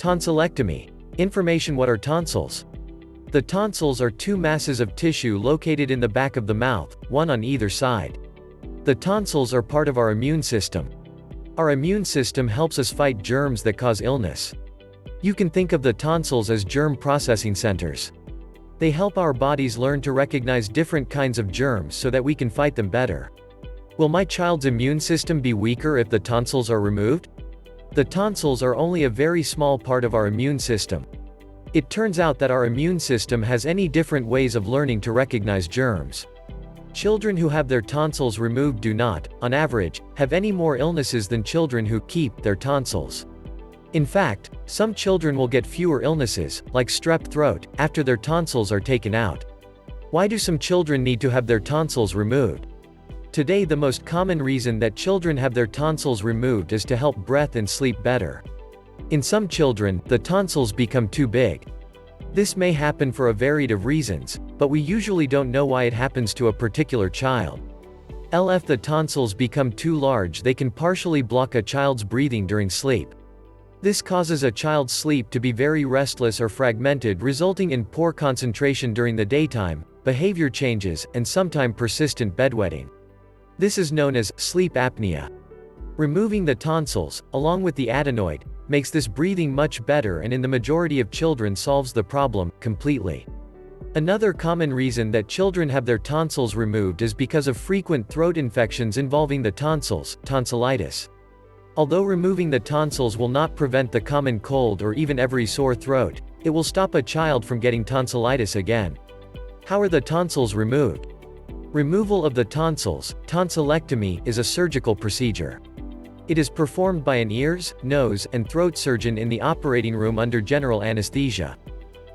Tonsillectomy. Information. What are tonsils? The tonsils are two masses of tissue located in the back of the mouth, one on either side. The tonsils are part of our immune system. Our immune system helps us fight germs that cause illness. You can think of the tonsils as germ processing centers. They help our bodies learn to recognize different kinds of germs so that we can fight them better. Will my child's immune system be weaker if the tonsils are removed? The tonsils are only a very small part of our immune system. It turns out that our immune system has any different ways of learning to recognize germs. Children who have their tonsils removed do not, on average, have any more illnesses than children who keep their tonsils. In fact, some children will get fewer illnesses, like strep throat, after their tonsils are taken out. Why do some children need to have their tonsils removed? Today, the most common reason that children have their tonsils removed is to help breathe and sleep better. In some children, the tonsils become too big. This may happen for a variety of reasons, but we usually don't know why it happens to a particular child. If the tonsils become too large, they can partially block a child's breathing during sleep. This causes a child's sleep to be very restless or fragmented, resulting in poor concentration during the daytime, behavior changes, and sometimes persistent bedwetting. This is known as sleep apnea. Removing the tonsils, along with the adenoid, makes this breathing much better and in the majority of children solves the problem completely. Another common reason that children have their tonsils removed is because of frequent throat infections involving the tonsils, tonsillitis. Although removing the tonsils will not prevent the common cold or even every sore throat, it will stop a child from getting tonsillitis again. How are the tonsils removed? Removal of the tonsils, tonsillectomy, is a surgical procedure. It is performed by an ears, nose, and throat surgeon in the operating room under general anesthesia.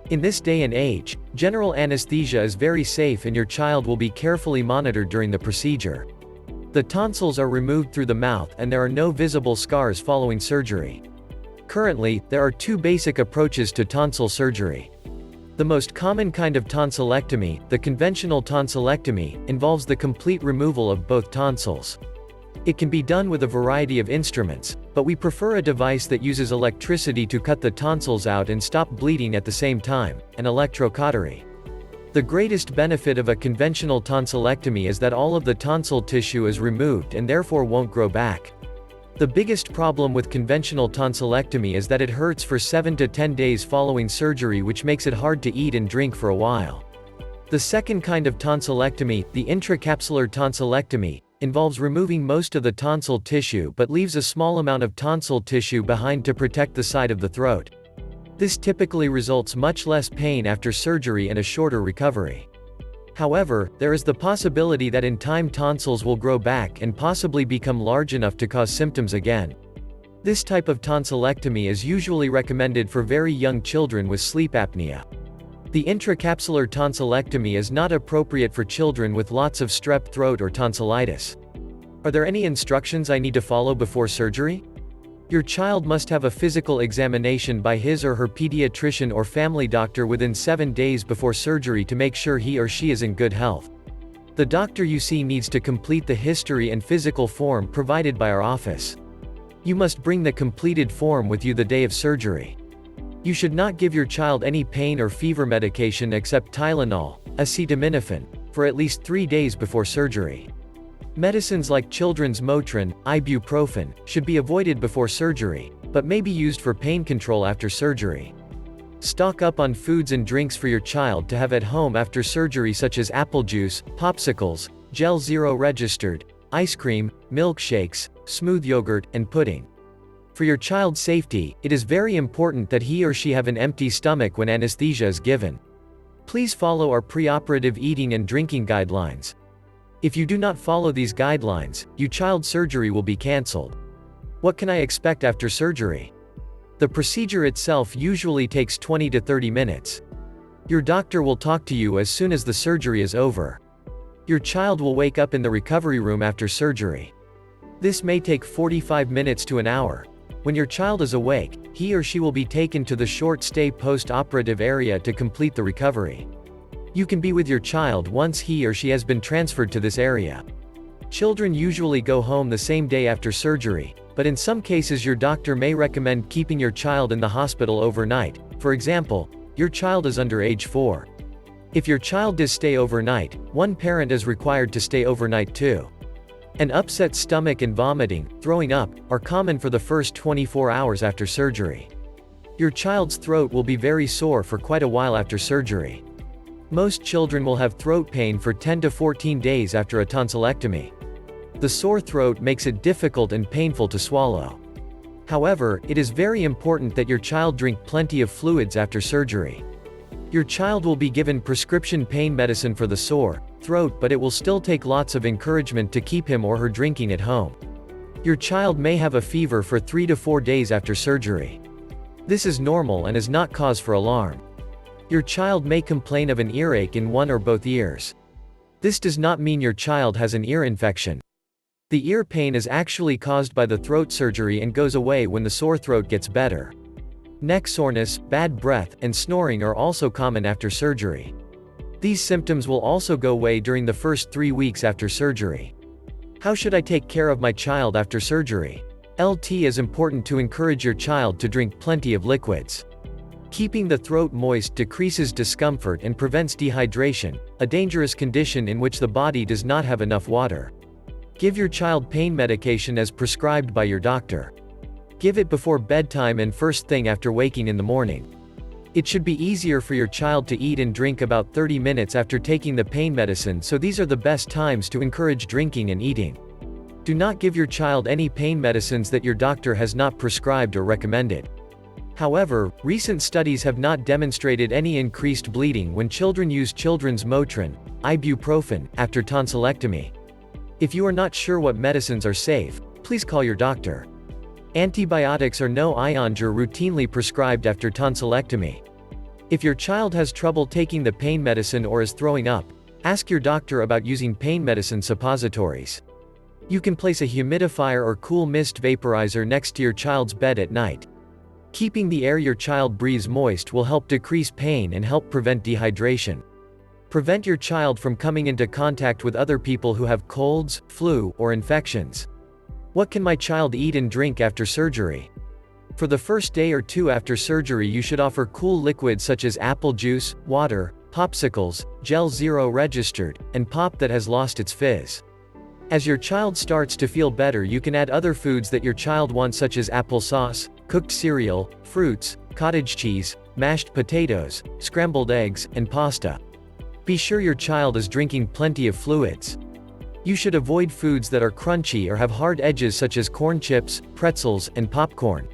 In this day and age, general anesthesia is very safe and your child will be carefully monitored during the procedure. The tonsils are removed through the mouth and there are no visible scars following surgery. Currently, there are two basic approaches to tonsil surgery. The most common kind of tonsillectomy, the conventional tonsillectomy, involves the complete removal of both tonsils. It can be done with a variety of instruments, but we prefer a device that uses electricity to cut the tonsils out and stop bleeding at the same time, an electrocautery. The greatest benefit of a conventional tonsillectomy is that all of the tonsil tissue is removed and therefore won't grow back. The biggest problem with conventional tonsillectomy is that it hurts for 7 to 10 days following surgery, which makes it hard to eat and drink for a while. The second kind of tonsillectomy, the intracapsular tonsillectomy, involves removing most of the tonsil tissue but leaves a small amount of tonsil tissue behind to protect the side of the throat. This typically results much less pain after surgery and a shorter recovery. However, there is the possibility that in time tonsils will grow back and possibly become large enough to cause symptoms again. This type of tonsillectomy is usually recommended for very young children with sleep apnea. The intracapsular tonsillectomy is not appropriate for children with lots of strep throat or tonsillitis. Are there any instructions I need to follow before surgery? Your child must have a physical examination by his or her pediatrician or family doctor within 7 days before surgery to make sure he or she is in good health. The doctor you see needs to complete the history and physical form provided by our office. You must bring the completed form with you the day of surgery. You should not give your child any pain or fever medication except Tylenol, acetaminophen, for at least 3 days before surgery. Medicines like children's Motrin, ibuprofen, should be avoided before surgery, but may be used for pain control after surgery. Stock up on foods and drinks for your child to have at home after surgery, such as apple juice, popsicles, Gel Zero registered, ice cream, milkshakes, smooth yogurt, and pudding. For your child's safety, it is very important that he or she have an empty stomach when anesthesia is given. Please follow our preoperative eating and drinking guidelines. If you do not follow these guidelines, your child's surgery will be cancelled. What can I expect after surgery? The procedure itself usually takes 20 to 30 minutes. Your doctor will talk to you as soon as the surgery is over. Your child will wake up in the recovery room after surgery. This may take 45 minutes to an hour. When your child is awake, he or she will be taken to the short-stay post-operative area to complete the recovery. You can be with your child once he or she has been transferred to this area. Children usually go home the same day after surgery, but in some cases your doctor may recommend keeping your child in the hospital overnight. For example, your child is under age 4. If your child does stay overnight, one parent is required to stay overnight too. An upset stomach and vomiting, throwing up, are common for the first 24 hours after surgery. Your child's throat will be very sore for quite a while after surgery. Most children will have throat pain for 10 to 14 days after a tonsillectomy. The sore throat makes it difficult and painful to swallow. However, it is very important that your child drink plenty of fluids after surgery. Your child will be given prescription pain medicine for the sore throat, but it will still take lots of encouragement to keep him or her drinking at home. Your child may have a fever for 3 to 4 days after surgery. This is normal and is not cause for alarm. Your child may complain of an earache in one or both ears. This does not mean your child has an ear infection. The ear pain is actually caused by the throat surgery and goes away when the sore throat gets better. Neck soreness, bad breath, and snoring are also common after surgery. These symptoms will also go away during the first 3 weeks after surgery. How should I take care of my child after surgery? It is important to encourage your child to drink plenty of liquids. Keeping the throat moist decreases discomfort and prevents dehydration, a dangerous condition in which the body does not have enough water. Give your child pain medication as prescribed by your doctor. Give it before bedtime and first thing after waking in the morning. It should be easier for your child to eat and drink about 30 minutes after taking the pain medicine, so these are the best times to encourage drinking and eating. Do not give your child any pain medicines that your doctor has not prescribed or recommended. However, recent studies have not demonstrated any increased bleeding when children use children's Motrin, ibuprofen, after tonsillectomy. If you are not sure what medicines are safe, please call your doctor. Antibiotics or no ionge are routinely prescribed after tonsillectomy. If your child has trouble taking the pain medicine or is throwing up, ask your doctor about using pain medicine suppositories. You can place a humidifier or cool mist vaporizer next to your child's bed at night. Keeping the air your child breathes moist will help decrease pain and help prevent dehydration. Prevent your child from coming into contact with other people who have colds, flu, or infections. What can my child eat and drink after surgery? For the first day or two after surgery, you should offer cool liquids such as apple juice, water, popsicles, gel zero registered, and pop that has lost its fizz. As your child starts to feel better, you can add other foods that your child wants, such as applesauce, cooked cereal, fruits, cottage cheese, mashed potatoes, scrambled eggs, and pasta. Be sure your child is drinking plenty of fluids. You should avoid foods that are crunchy or have hard edges, such as corn chips, pretzels, and popcorn.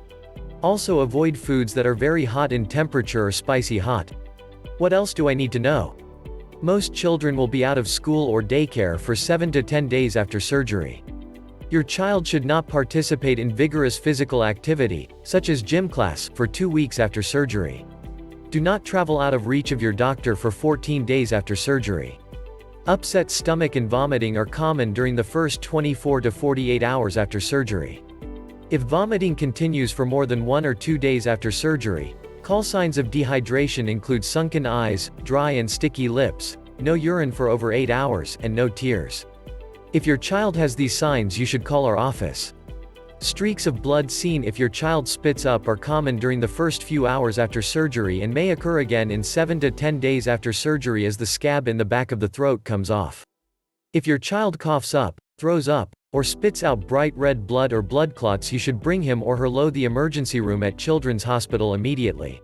Also avoid foods that are very hot in temperature or spicy hot. What else do I need to know? Most children will be out of school or daycare for 7 to 10 days after surgery. Your child should not participate in vigorous physical activity, such as gym class, for 2 weeks after surgery. Do not travel out of reach of your doctor for 14 days after surgery. Upset stomach and vomiting are common during the first 24 to 48 hours after surgery. If vomiting continues for more than 1 or 2 days after surgery, call signs of dehydration include sunken eyes, dry and sticky lips, no urine for over 8 hours, and no tears. If your child has these signs, you should call our office. Streaks of blood seen if your child spits up are common during the first few hours after surgery and may occur again in 7 to 10 days after surgery as the scab in the back of the throat comes off. If your child coughs up, throws up, or spits out bright red blood or blood clots, you should bring him or her to the emergency room at Children's Hospital immediately.